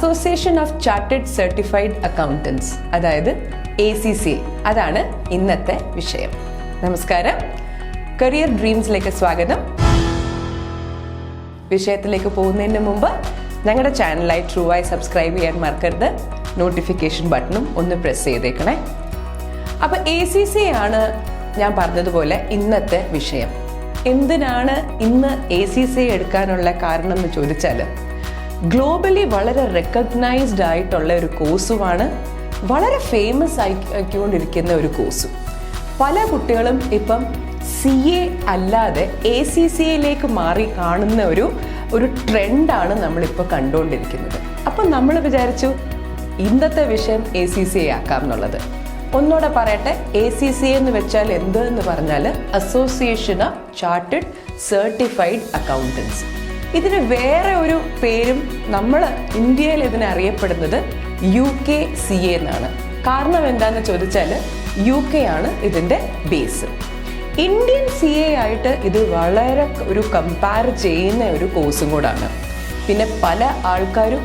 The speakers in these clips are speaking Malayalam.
Association of chartered certified accountants, അതായത് ACCA. അതാണ് ഇന്നത്തെ വിഷയം. നമസ്കാരം, കരിയർ ഡ്രീംസിലേക്ക് സ്വാഗതം. വിഷയത്തിലേക്ക് പോകുന്നതിന് മുമ്പ് ഞങ്ങളുടെ ചാനലായി ട്രൂവായി സബ്സ്ക്രൈബ് ചെയ്യാൻ മറക്കരുത്. നോട്ടിഫിക്കേഷൻ ബട്ടണും ഒന്ന് പ്രസ് ചെയ്തേക്കണേ. അപ്പോൾ ACCA ആണ് ഞാൻ പറഞ്ഞതുപോലെ ഇന്നത്തെ വിഷയം. എന്തിനാണ് ഇന്ന് ACCA എടുക്കാനുള്ള കാരണം എന്ന് ചോദിച്ചാൽ, ഗ്ലോബലി വളരെ റെക്കഗ്നൈസ്ഡ് ആയിട്ടുള്ള ഒരു കോഴ്സുമാണ്, വളരെ ഫേമസ് ആയിക്കൊണ്ടിരിക്കുന്ന ഒരു കോഴ്സും. പല കുട്ടികളും ഇപ്പം CA അല്ലാതെ ACCAയിലേക്ക് മാറി കാണുന്ന ഒരു ട്രെൻഡാണ് നമ്മളിപ്പോൾ കണ്ടുകൊണ്ടിരിക്കുന്നത്. അപ്പം നമ്മൾ വിചാരിച്ചു ഇന്നത്തെ വിഷയം ACCA ആക്കാം എന്നുള്ളത്. ഒന്നുകൂടെ പറയട്ടെ, ACCA എന്ന് വെച്ചാൽ എന്ത് എന്ന് പറഞ്ഞാൽ association of chartered certified accountants. ഇതിന് വേറെ ഒരു പേരും നമ്മൾ ഇന്ത്യയിൽ ഇതിനെ അറിയപ്പെടുന്നത് UKCA എന്നാണ്. കാരണം എന്താണെന്ന് ചോദിച്ചാൽ UK ആണ് ഇതിൻ്റെ ബേസ്. ഇന്ത്യൻ CA ആയിട്ട് ഇത് വളരെ ഒരു കമ്പയർ ചെയ്യുന്ന ഒരു കോഴ്സും കൂടാണ്. പിന്നെ പല ആൾക്കാരും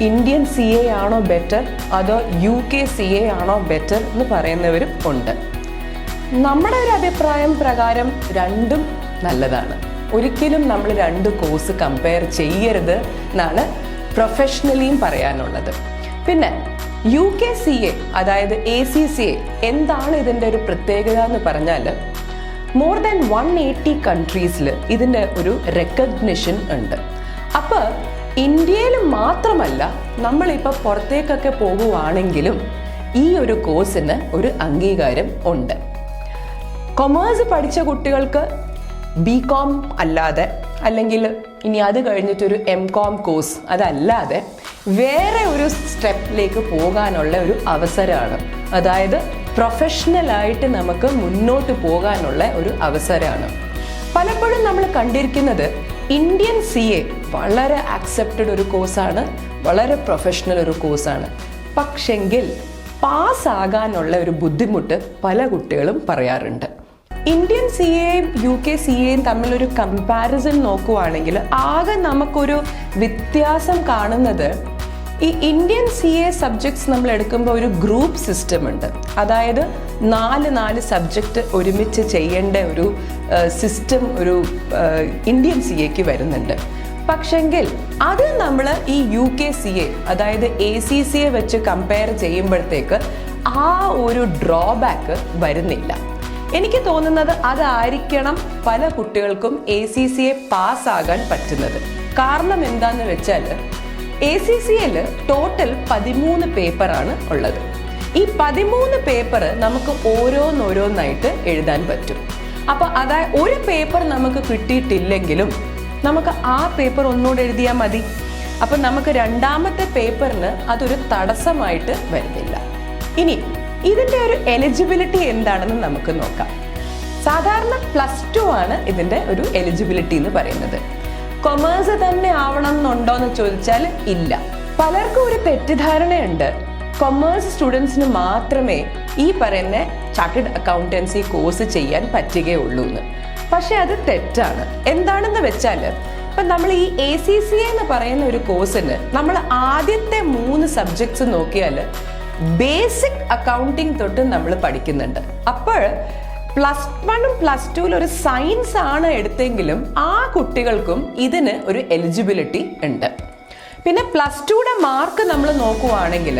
ഇന്ത്യൻ CA ആണോ ബെറ്റർ അതോ UKCA ആണോ ബെറ്റർ എന്ന് പറയുന്നവരും ഉണ്ട്. നമ്മുടെ ഒരു അഭിപ്രായം പ്രകാരം രണ്ടും നല്ലതാണ്. ഒരിക്കലും നമ്മൾ രണ്ട് കോഴ്സ് കമ്പയർ ചെയ്യരുത് എന്നാണ് പ്രൊഫഷണലിയും പറയാനുള്ളത്. പിന്നെ UKCA അതായത് ACCA എന്താണ് ഇതിൻ്റെ ഒരു പ്രത്യേകത എന്ന് പറഞ്ഞാൽ, മോർ ദാൻ 180 കൺട്രീസിൽ ഇതിൻ്റെ ഒരു റെക്കഗ്നിഷൻ ഉണ്ട്. അപ്പോൾ ഇന്ത്യയിൽ മാത്രമല്ല, നമ്മളിപ്പോൾ പുറത്തേക്കൊക്കെ പോകുവാണെങ്കിലും ഈ ഒരു കോഴ്സിന് ഒരു അംഗീകാരം ഉണ്ട്. കൊമേഴ്സ് പഠിച്ച കുട്ടികൾക്ക് BCom അല്ലാതെ, അല്ലെങ്കിൽ ഇനി അത് കഴിഞ്ഞിട്ടൊരു MCom കോഴ്സ് അതല്ലാതെ വേറെ ഒരു സ്റ്റെപ്പിലേക്ക് പോകാനുള്ള ഒരു അവസരമാണ്. അതായത് പ്രൊഫഷണലായിട്ട് നമുക്ക് മുന്നോട്ട് പോകാനുള്ള ഒരു അവസരമാണ്. പലപ്പോഴും നമ്മൾ കണ്ടിരിക്കുന്നത് ഇന്ത്യൻ CA വളരെ ആക്സെപ്റ്റഡ് ഒരു കോഴ്സാണ്, വളരെ പ്രൊഫഷണൽ ഒരു കോഴ്സാണ്. പക്ഷെങ്കിൽ പാസ്സാകാനുള്ള ഒരു ബുദ്ധിമുട്ട് പല കുട്ടികളും പറയാറുണ്ട്. ഇന്ത്യൻ CAയും UKCAയും തമ്മിലൊരു കമ്പാരിസൺ നോക്കുവാണെങ്കിൽ ആകെ നമുക്കൊരു വ്യത്യാസം കാണുന്നത്, ഈ ഇന്ത്യൻ CA സബ്ജക്ട്സ് നമ്മൾ എടുക്കുമ്പോൾ ഒരു ഗ്രൂപ്പ് സിസ്റ്റം ഉണ്ട്. അതായത് 4 സബ്ജക്റ്റ് ഒരുമിച്ച് ചെയ്യേണ്ട ഒരു സിസ്റ്റം ഒരു ഇന്ത്യൻ CAക്ക് വരുന്നുണ്ട്. പക്ഷെങ്കിൽ അത് നമ്മൾ ഈ UKCA അതായത് ACCA വെച്ച് കമ്പയർ ചെയ്യുമ്പോഴത്തേക്ക് ആ ഒരു ഡ്രോബാക്ക് വരുന്നില്ല. എനിക്ക് തോന്നുന്നത് അതായിരിക്കണം പല കുട്ടികൾക്കും ACCA പാസ്സാകാൻ പറ്റുന്നത്. കാരണം എന്താന്ന് വെച്ചാൽ, ACCAയിൽ ടോട്ടൽ 13 പേപ്പറാണ് ഉള്ളത്. ഈ 13 പേപ്പർ നമുക്ക് ഓരോന്നോരോന്നായിട്ട് എഴുതാൻ പറ്റും. അപ്പോൾ അതായത് ഒരു പേപ്പർ നമുക്ക് കിട്ടിയിട്ടില്ലെങ്കിലും നമുക്ക് ആ പേപ്പർ ഒന്നുകൂടെ എഴുതിയാൽ മതി. അപ്പം നമുക്ക് രണ്ടാമത്തെ പേപ്പറിന് അതൊരു തടസ്സമായിട്ട് വരുന്നില്ല. ഇനി ഇതിൻ്റെ ഒരു എലിജിബിലിറ്റി എന്താണെന്ന് നമുക്ക് നോക്കാം. സാധാരണ +2 ആണ് ഇതിൻ്റെ ഒരു എലിജിബിലിറ്റി എന്ന് പറയുന്നത്. കൊമേഴ്സ് തന്നെ ആവണം എന്നുണ്ടോ എന്ന് ചോദിച്ചാൽ ഇല്ല. പലർക്കും ഒരു തെറ്റിദ്ധാരണയുണ്ട്, കൊമേഴ്സ് സ്റ്റുഡൻസിന് മാത്രമേ ഈ പറയുന്ന ചാർട്ടേഡ് അക്കൗണ്ടൻസി കോഴ്സ് ചെയ്യാൻ പറ്റുകയുള്ളൂ എന്ന്. പക്ഷെ അത് തെറ്റാണ്. എന്താണെന്ന് വെച്ചാൽ, ഇപ്പം നമ്മൾ ഈ ACCA എന്ന് പറയുന്ന ഒരു കോഴ്സിന് നമ്മൾ ആദ്യത്തെ 3 സബ്ജക്ട്സ് നോക്കിയാൽ ബേസിക് അക്കൗണ്ടിങ് തൊട്ട് നമ്മൾ പഠിക്കുന്നുണ്ട്. അപ്പോൾ +1ഉം +2ലും ഒരു സയൻസ് ആണ് എടുത്തെങ്കിലും ആ കുട്ടികൾക്കും ഇതിന് ഒരു എലിജിബിലിറ്റി ഉണ്ട്. പിന്നെ +2യുടെ മാർക്ക് നമ്മൾ നോക്കുവാണെങ്കിൽ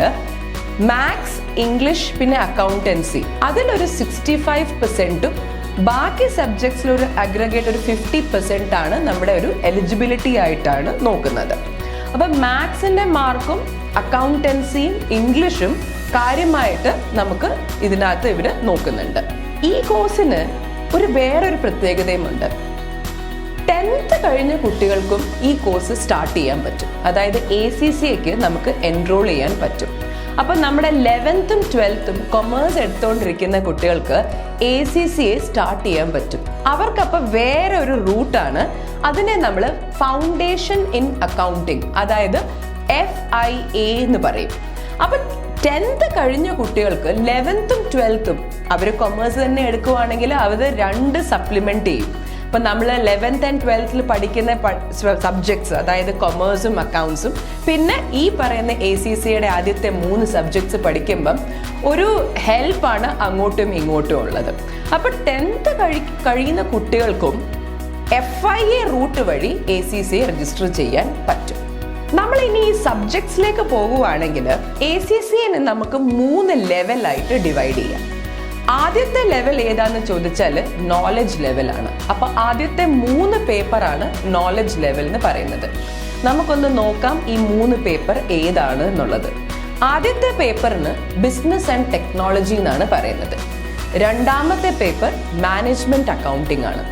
മാത്സ്, ഇംഗ്ലീഷ്, പിന്നെ അക്കൗണ്ടൻസി അതിലൊരു 65%ഉം ബാക്കി സബ്ജക്ട്സിൽ ഒരു അഗ്രഗേറ്റ് ഒരു 50% ആണ് നമ്മുടെ ഒരു എലിജിബിലിറ്റി ആയിട്ടാണ് നോക്കുന്നത്. അപ്പം മാത്സിൻ്റെ മാർക്കും അക്കൗണ്ടൻസിയും ഇംഗ്ലീഷും കാര്യമായിട്ട് നമുക്ക് ഇതിനകത്ത് ഇവർ നോക്കുന്നുണ്ട്. ഈ കോഴ്സിന് വേറൊരു പ്രത്യേകതയുമുണ്ട്. 10th കഴിഞ്ഞ കുട്ടികൾക്കും ഈ കോഴ്സ് സ്റ്റാർട്ട് ചെയ്യാൻ പറ്റും. അതായത് ACCAക്ക് നമുക്ക് എൻറോൾ ചെയ്യാൻ പറ്റും. അപ്പം നമ്മുടെ 11th 12th കൊമേഴ്സ് എടുത്തുകൊണ്ടിരിക്കുന്ന കുട്ടികൾക്ക് ACCA സ്റ്റാർട്ട് ചെയ്യാൻ പറ്റും. അവർക്കപ്പോൾ വേറെ ഒരു റൂട്ടാണ്. അതിനെ നമ്മൾ ഫൗണ്ടേഷൻ ഇൻ അക്കൗണ്ടിങ്, അതായത് FIA എന്ന് പറയും. അപ്പം 10th കഴിഞ്ഞ കുട്ടികൾക്ക് 11th 12th അവർ കൊമേഴ്സ് തന്നെ എടുക്കുവാണെങ്കിൽ അവർ 2 സപ്ലിമെന്റ് ചെയ്യും. ഇപ്പം നമ്മൾ 11th and 12th പഠിക്കുന്ന സബ്ജക്ട്സ്, അതായത് കൊമേഴ്സും അക്കൗണ്ട്സും, പിന്നെ ഈ പറയുന്ന ACCയുടെ ആദ്യത്തെ 3 സബ്ജക്ട്സ് പഠിക്കുമ്പം ഒരു ഹെൽപ്പാണ് അങ്ങോട്ടും ഇങ്ങോട്ടും ഉള്ളത്. അപ്പം 10th കഴിയുന്ന കുട്ടികൾക്കും FIA റൂട്ട് വഴി ACCA രജിസ്റ്റർ ചെയ്യാൻ പറ്റും. നമ്മൾ ഇനി ഈ സബ്ജക്ട്സിലേക്ക് പോകുവാണെങ്കിൽ ACCയെ നമുക്ക് 3 ലെവലായിട്ട് ഡിവൈഡ് ചെയ്യാം. ആദ്യത്തെ ലെവൽ ഏതാന്ന് ചോദിച്ചാൽ നോളജ് ലെവലാണ്. അപ്പൊ ആദ്യത്തെ 3 പേപ്പറാണ് നോളജ് ലെവൽ എന്ന് പറയുന്നത്. നമുക്കൊന്ന് നോക്കാം ഈ 3 പേപ്പർ ഏതാണ് എന്നുള്ളത്. ആദ്യത്തെ പേപ്പറിന് ബിസിനസ് ആൻഡ് ടെക്നോളജി എന്നാണ് പറയുന്നത്. രണ്ടാമത്തെ പേപ്പർ മാനേജ്മെന്റ് അക്കൗണ്ടിംഗ് ആണ്.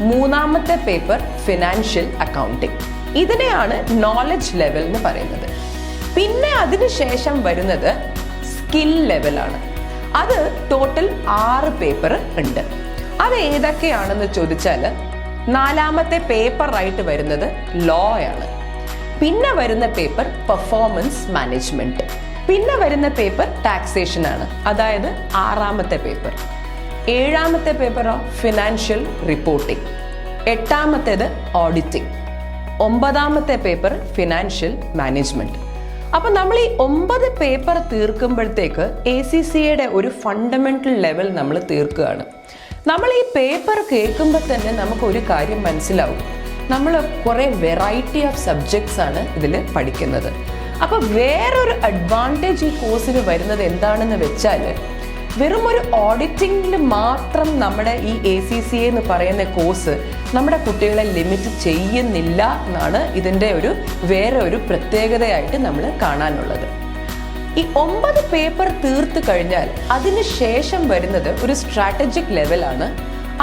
മൂന്നാമത്തെ പേപ്പർ ഫിനാൻഷ്യൽ അക്കൗണ്ടിംഗ്. ഇതിനെയാണ് നോളജ് ലെവൽ എന്ന് പറയുന്നത്. പിന്നെ അതിനുശേഷം വരുന്നത് സ്കിൽ ലെവലാണ്. അത് ടോട്ടൽ 6 പേപ്പർ ഉണ്ട്. അത് ഏതൊക്കെയാണെന്ന് ചോദിച്ചാൽ 4ാമത്തെ പേപ്പറായിട്ട് വരുന്നത് ലോ ആണ്. പിന്നെ വരുന്ന പേപ്പർ പെർഫോമൻസ് മാനേജ്മെന്റ്. പിന്നെ വരുന്ന പേപ്പർ ടാക്സേഷൻ ആണ്, അതായത് 6ാമത്തെ പേപ്പർ. 7ാമത്തെ പേപ്പറോ ഫിനാൻഷ്യൽ റിപ്പോർട്ടിംഗ്. 8ാമത്തേത് ഓഡിറ്റിംഗ്. 9ാമത്തെ പേപ്പർ ഫിനാൻഷ്യൽ മാനേജ്മെന്റ്. അപ്പൊ നമ്മൾ ഈ 9 പേപ്പർ തീർക്കുമ്പോഴത്തേക്ക് ACCയുടെ ഒരു ഫണ്ടമെന്റൽ ലെവൽ നമ്മൾ തീർക്കുകയാണ്. നമ്മൾ ഈ പേപ്പർ കേൾക്കുമ്പോൾ തന്നെ നമുക്ക് ഒരു കാര്യം മനസ്സിലാവും, നമ്മൾ കുറെ വെറൈറ്റി ഓഫ് സബ്ജക്ട്സ് ആണ് ഇതിൽ പഠിക്കുന്നത്. അപ്പൊ വേറൊരു അഡ്വാൻറ്റേജ് ഈ കോഴ്സിന് വരുന്നത് എന്താണെന്ന് വെച്ചാൽ, വെറും ഒരു ഓഡിറ്റിംഗിൽ മാത്രം നമ്മുടെ ഈ ACCA എന്ന് പറയുന്ന കോഴ്സ് നമ്മുടെ കുട്ടികളെ ലിമിറ്റ് ചെയ്യുന്നില്ല എന്നാണ് ഇതിൻ്റെ വേറെ ഒരു പ്രത്യേകതയായിട്ട് നമ്മൾ കാണാനുള്ളത്. ഈ 9 പേപ്പർ തീർത്ത് കഴിഞ്ഞാൽ അതിന് ശേഷം വരുന്നത് ഒരു സ്ട്രാറ്റജിക് ലെവലാണ്.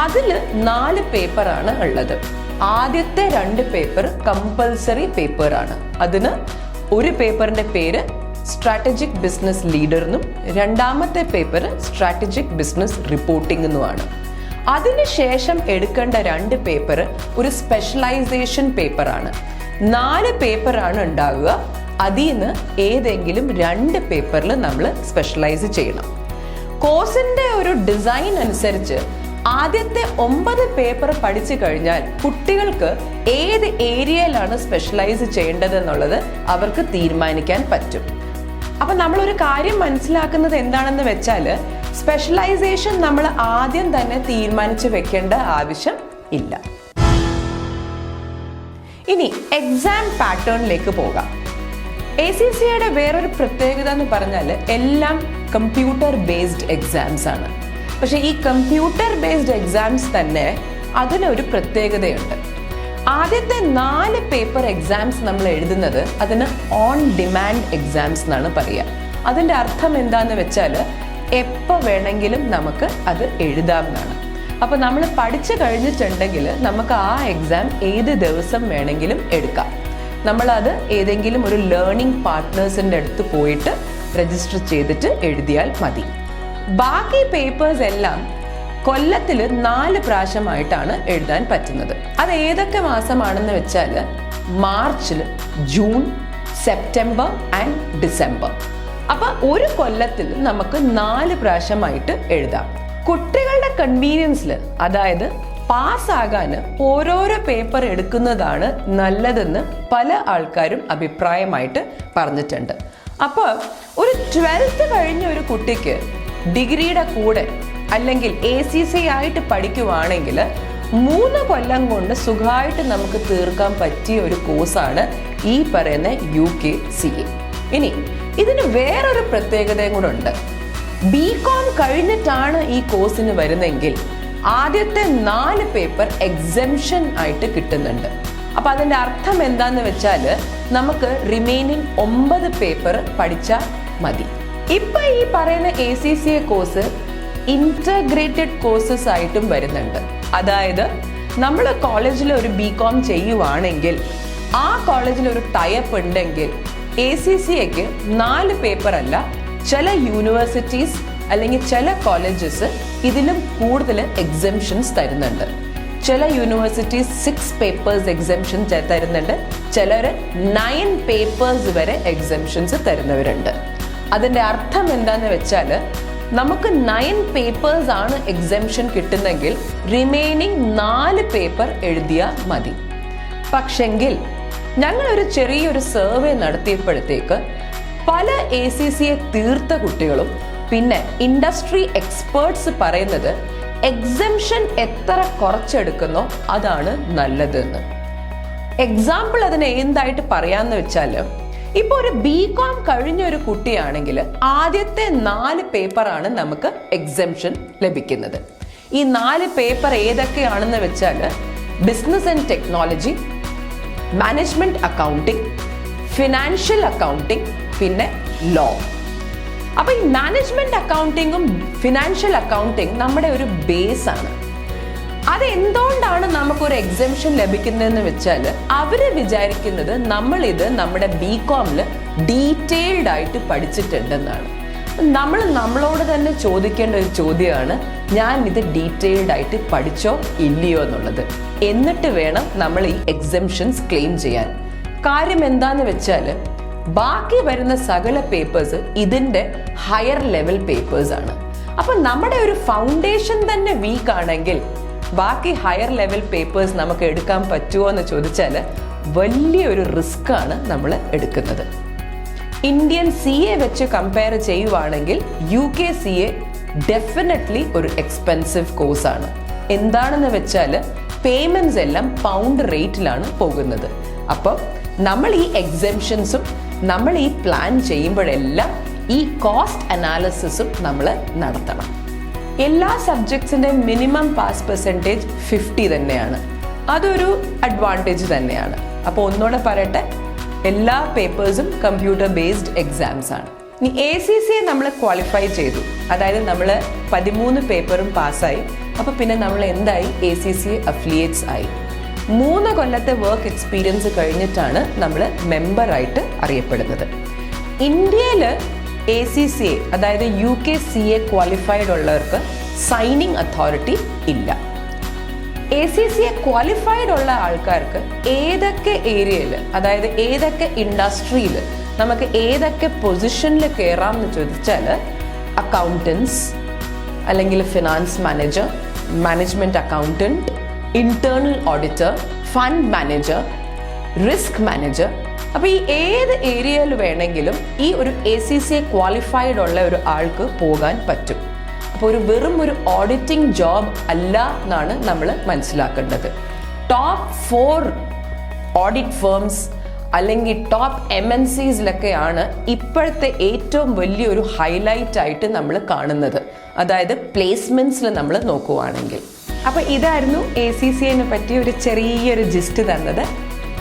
അതിൽ 4 പേപ്പറാണ് ഉള്ളത്. ആദ്യത്തെ 2 പേപ്പർ കമ്പൽസറി പേപ്പറാണ്. അതിന് ഒരു പേപ്പറിന്റെ പേര് സ്ട്രാറ്റജിക് ബിസിനസ് ലീഡർ എന്നും 2ാമത്തെ പേപ്പർ സ്ട്രാറ്റജിക് ബിസിനസ് റിപ്പോർട്ടിംഗ് എന്നുമാണ്. അതിനുശേഷം എടുക്കേണ്ട 2 പേപ്പർ ഒരു സ്പെഷ്യലൈസേഷൻ പേപ്പറാണ്. 4 പേപ്പറാണ് ഉണ്ടാവുക. അതിൽ നിന്ന് ഏതെങ്കിലും 2 പേപ്പറിൽ നമ്മൾ സ്പെഷ്യലൈസ് ചെയ്യണം. കോഴ്സിന്റെ ഒരു ഡിസൈൻ അനുസരിച്ച് ആദ്യത്തെ 9 പേപ്പർ പഠിച്ചു കഴിഞ്ഞാൽ കുട്ടികൾക്ക് ഏത് ഏരിയയിലാണ് സ്പെഷ്യലൈസ് ചെയ്യേണ്ടത് എന്നുള്ളത് അവർക്ക് തീരുമാനിക്കാൻ പറ്റും. അപ്പൊ നമ്മളൊരു കാര്യം മനസ്സിലാക്കുന്നത് എന്താണെന്ന് വെച്ചാൽ, സ്പെഷ്യലൈസേഷൻ നമ്മൾ ആദ്യം തന്നെ തീരുമാനിച്ചു വെക്കേണ്ട ആവശ്യം ഇല്ല. ഇനി എക്സാം പാറ്റേണിലേക്ക് പോകാം. ACCയുടെ വേറൊരു പ്രത്യേകത എന്ന് പറഞ്ഞാൽ എല്ലാം കമ്പ്യൂട്ടർ ബേസ്ഡ് എക്സാംസ് ആണ്. പക്ഷെ ഈ കമ്പ്യൂട്ടർ ബേസ്ഡ് എക്സാംസ് തന്നെ അതിനൊരു പ്രത്യേകതയുണ്ട്. ആദ്യത്തെ 4 പേപ്പർ എക്സാംസ് നമ്മൾ എഴുതുന്നത് അതിന് ഓൺ ഡിമാൻഡ് എക്സാംസ് എന്നാണ് പറയുക. അതിൻ്റെ അർത്ഥം എന്താന്ന് വെച്ചാൽ എപ്പോൾ വേണമെങ്കിലും നമുക്ക് അത് എഴുതാമെന്നാണ്. അപ്പോൾ നമ്മൾ പഠിച്ചു കഴിഞ്ഞിട്ടുണ്ടെങ്കിൽ നമുക്ക് ആ എക്സാം ഏത് ദിവസം വേണമെങ്കിലും എടുക്കാം. നമ്മളത് ഏതെങ്കിലും ഒരു ലേണിംഗ് പാർട്ട്നേഴ്സിൻ്റെ അടുത്ത് പോയിട്ട് രജിസ്റ്റർ ചെയ്തിട്ട് എഴുതിയാൽ മതി. ബാക്കി പേപ്പേഴ്സ് എല്ലാം കൊല്ലത്തിൽ 4 പ്രാവശ്യമായിട്ടാണ് എഴുതാൻ പറ്റുന്നത്. അത് ഏതൊക്കെ മാസമാണെന്ന് വെച്ചാൽ മാർച്ചിൽ, ജൂൺ, സെപ്റ്റംബർ ആൻഡ് ഡിസംബർ. അപ്പൊ ഒരു കൊല്ലത്തിൽ നമുക്ക് 4 പ്രാവശ്യമായിട്ട് എഴുതാം. കുട്ടികളുടെ കൺവീനിയൻസിൽ, അതായത് പാസ്സാകാൻ ഓരോരോ പേപ്പർ എടുക്കുന്നതാണ് നല്ലതെന്ന് പല ആൾക്കാരും അഭിപ്രായമായിട്ട് പറഞ്ഞിട്ടുണ്ട്. അപ്പോൾ ഒരു 12th കഴിഞ്ഞ ഒരു കുട്ടിക്ക് ഡിഗ്രിയുടെ കൂടെ അല്ലെങ്കിൽ ACCA ആയിട്ട് പഠിക്കുവാണെങ്കിൽ 3 കൊല്ലം കൊണ്ട് സുഖമായിട്ട് നമുക്ക് തീർക്കാൻ പറ്റിയ ഒരു കോഴ്സാണ് ഈ പറയുന്ന UKCA. ഇനി ഇതിന് വേറൊരു പ്രത്യേകതയും കൂടെ ഉണ്ട്. BCom കഴിഞ്ഞിട്ടാണ് ഈ കോഴ്സിന് വരുന്നതെങ്കിൽ ആദ്യത്തെ 4 പേപ്പർ എക്സംഷൻ ആയിട്ട് കിട്ടുന്നുണ്ട്. അപ്പൊ അതിന്റെ അർത്ഥം എന്താന്ന് വെച്ചാൽ നമുക്ക് റിമൈനിങ് 9 പേപ്പർ പഠിച്ചാൽ മതി. ഇപ്പൊ ഈ പറയുന്ന ACCA കോഴ്സ് ഇന്റഗ്രേറ്റഡ് കോഴ്സസ് ആയിട്ടും വരുന്നുണ്ട്. അതായത് നമ്മൾ കോളേജിൽ ഒരു BCom ചെയ്യുവാണെങ്കിൽ ആ കോളേജിൽ ഒരു ടൈപ്പ് ഉണ്ടെങ്കിൽ ACCAക്ക് 4 പേപ്പർ അല്ല, ചില യൂണിവേഴ്സിറ്റീസ് അല്ലെങ്കിൽ ചില കോളേജസ് ഇതിലും കൂടുതൽ എക്സംഷൻസ് തരുന്നുണ്ട്. ചില യൂണിവേഴ്സിറ്റീസ് 6 പേപ്പേഴ്സ് എക്സംഷൻ തരുന്നുണ്ട്, ചിലർ 9 പേപ്പേഴ്സ് വരെ എക്സംഷൻസ് തരുന്നവരുണ്ട്. അതിൻ്റെ അർത്ഥം എന്താന്ന് വെച്ചാൽ നമുക്ക് 9 പേപ്പേഴ്സ് ആണ് എക്സംഷൻ കിട്ടുന്നെങ്കിൽ റിമൈനിങ് 4 പേപ്പർ എഴുതിയാൽ മതി. പക്ഷെങ്കിൽ ഞങ്ങളൊരു ചെറിയൊരു സർവേ നടത്തിയപ്പോഴത്തേക്ക് പല ACCA തീർത്ത കുട്ടികളും പിന്നെ ഇൻഡസ്ട്രി എക്സ്പേർട്സ് പറയുന്നത് എക്സംഷൻ എത്ര കുറച്ചെടുക്കുന്നോ അതാണ് നല്ലതെന്ന്. എക്സാമ്പിൾ അതിന് എന്തായിട്ട് പറയാന്ന് വെച്ചാൽ, ഇപ്പോൾ ഒരു BCom കഴിഞ്ഞ ഒരു കുട്ടിയാണെങ്കിൽ ആദ്യത്തെ 4 പേപ്പറാണ് നമുക്ക് എക്സംഷൻ ലഭിക്കുന്നത്. ഈ 4 പേപ്പർ ഏതൊക്കെയാണെന്ന് വെച്ചാൽ business and technology, management accounting, financial accounting, പിന്നെ ലോ. അപ്പൊ ഈ മാനേജ്മെന്റ് അക്കൗണ്ടിങ്ങും ഫിനാൻഷ്യൽ അക്കൗണ്ടിങ് നമ്മുടെ ഒരു ബേസ് ആണ്. അത് എന്തുകൊണ്ടാണ് നമുക്കൊരു എക്സംഷൻ ലഭിക്കുന്നതെന്ന് വെച്ചാൽ അവര് വിചാരിക്കുന്നത് നമ്മൾ ഇത് നമ്മുടെ BComൽ ഡീറ്റെയിൽഡ് ആയിട്ട് പഠിച്ചിട്ടുണ്ടെന്നാണ്. നമ്മളോട് തന്നെ ചോദിക്കേണ്ട ഒരു ചോദ്യമാണ്, ഞാൻ ഇത് ഡീറ്റെയിൽഡ് ആയിട്ട് പഠിച്ചോ ഇല്ലയോ എന്നുള്ളത്. എന്നിട്ട് വേണം നമ്മൾ ഈ എക്സംഷൻസ് ക്ലെയിം ചെയ്യാൻ. കാര്യം എന്താന്ന് വെച്ചാൽ ബാക്കി വരുന്ന സകല പേപ്പേഴ്സ് ഇതിന്റെ ഹയർ ലെവൽ പേപ്പേഴ്സ് ആണ്. അപ്പൊ നമ്മുടെ ഒരു ഫൗണ്ടേഷൻ തന്നെ വീക്ക് ആണെങ്കിൽ ബാക്കി ഹയർ ലെവൽ പേപ്പേഴ്സ് നമുക്ക് എടുക്കാൻ പറ്റുമോ എന്ന് ചോദിച്ചാൽ വലിയൊരു റിസ്ക് ആണ് നമ്മൾ എടുക്കുന്നത്. ഇന്ത്യൻ CA വെച്ച് കമ്പയർ ചെയ്യുവാണെങ്കിൽ UK CA ഡെഫിനറ്റ്ലി ഒരു എക്സ്പെൻസീവ് കോഴ്സാണ്. എന്താണെന്ന് വെച്ചാൽ പേയ്മെന്റ്സ് എല്ലാം പൗണ്ട് റേറ്റിലാണ് പോകുന്നത്. അപ്പം നമ്മൾ ഈ എക്സംഷൻസും നമ്മൾ ഈ പ്ലാൻ ചെയ്യുമ്പോഴെല്ലാം ഈ കോസ്റ്റ് അനാലിസിസും നമ്മൾ നടത്തണം. എല്ലാ സബ്ജക്ട്സിന്റെ മിനിമം പാസ് പെർസെൻറ്റേജ് 50 തന്നെയാണ്. അതൊരു അഡ്വാൻറ്റേജ് തന്നെയാണ്. അപ്പോൾ ഒന്നുകൂടെ പറയട്ടെ, എല്ലാ പേപ്പേഴ്സും കമ്പ്യൂട്ടർ ബേസ്ഡ് എക്സാംസ് ആണ്. ഇനി ACCA നമ്മൾ ക്വാളിഫൈ ചെയ്തു, അതായത് നമ്മൾ 13 പേപ്പറും പാസ്സായി. അപ്പോൾ പിന്നെ നമ്മൾ എന്തായി? ACCA അഫിലിയേറ്റ്സ് ആയി. 3 കൊല്ലത്തെ വർക്ക് എക്സ്പീരിയൻസ് കഴിഞ്ഞിട്ടാണ് നമ്മൾ മെമ്പറായിട്ട് അറിയപ്പെടുന്നത്. ഇന്ത്യയിൽ ACCA അതായത് UK CA ക്വാളിഫൈഡ് ഉള്ളവർക്ക് സൈനിങ് അതോറിറ്റി ഇല്ല. ACCA ക്വാളിഫൈഡ് ഉള്ള ആൾക്കാർക്ക് ഏതൊക്കെ ഏരിയയിൽ, അതായത് ഏതൊക്കെ ഇൻഡസ്ട്രിയിൽ നമുക്ക് ഏതൊക്കെ പൊസിഷനിൽ കയറാം എന്ന് ചോദിച്ചാൽ അക്കൗണ്ടൻസ്, അല്ലെങ്കിൽ finance manager, management accountant, internal auditor, fund manager, risk manager. അപ്പോൾ ഈ ഏത് ഏരിയയിൽ വേണമെങ്കിലും ഈ ഒരു ACCA ക്വാളിഫൈഡ് ഉള്ള ഒരു ആൾക്ക് പോകാൻ പറ്റും. അപ്പോൾ വെറും ഒരു ഓഡിറ്റിംഗ് ജോബ് അല്ല എന്നാണ് നമ്മൾ മനസ്സിലാക്കേണ്ടത്. ടോപ്പ് 4 ഓഡിറ്റ് ഫേംസ് അല്ലെങ്കിൽ ടോപ്പ് MNCസിലൊക്കെയാണ് ഇപ്പോഴത്തെ ഏറ്റവും വലിയൊരു ഹൈലൈറ്റ് ആയിട്ട് നമ്മൾ കാണുന്നത്, അതായത് പ്ലേസ്മെന്റ്സിൽ നമ്മൾ നോക്കുവാണെങ്കിൽ. അപ്പോൾ ഇതായിരുന്നു ACCAനെ പറ്റി ഒരു ചെറിയൊരു ജിസ്റ്റ് തന്നത്.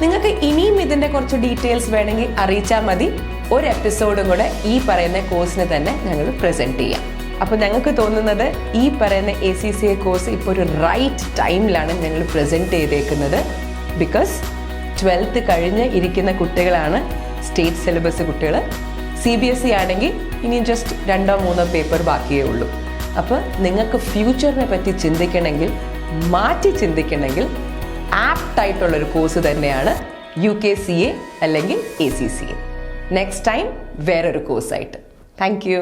നിങ്ങൾക്ക് ഇനിയും ഇതിൻ്റെ കുറച്ച് ഡീറ്റെയിൽസ് വേണമെങ്കിൽ അറിയിച്ചാൽ മതി. ഒരു എപ്പിസോഡും കൂടെ ഈ പറയുന്ന കോഴ്സിന് തന്നെ ഞങ്ങൾ പ്രസൻറ്റ് ചെയ്യാം. അപ്പോൾ ഞങ്ങൾക്ക് തോന്നുന്നത് ഈ പറയുന്ന ACCA കോഴ്സ് ഇപ്പോൾ ഒരു റൈറ്റ് ടൈമിലാണ് ഞങ്ങൾ പ്രസൻറ്റ് ചെയ്തേക്കുന്നത്. ബിക്കോസ് 12th കഴിഞ്ഞ് ഇരിക്കുന്ന കുട്ടികളാണ് സ്റ്റേറ്റ് സിലബസ് കുട്ടികൾ. CBSE ആണെങ്കിൽ ഇനി ജസ്റ്റ് 2-3 പേപ്പർ ബാക്കിയേ ഉള്ളൂ. അപ്പോൾ നിങ്ങൾക്ക് ഫ്യൂച്ചറിനെ പറ്റി ചിന്തിക്കണമെങ്കിൽ, മാറ്റി ചിന്തിക്കണമെങ്കിൽ ആപ്റ്റ് ആയിട്ടുള്ളൊരു കോഴ്സ് തന്നെയാണ് UK CA അല്ലെങ്കിൽ ACCA. നെക്സ്റ്റ് ടൈം വേറൊരു കോഴ്സായിട്ട്. Thank you.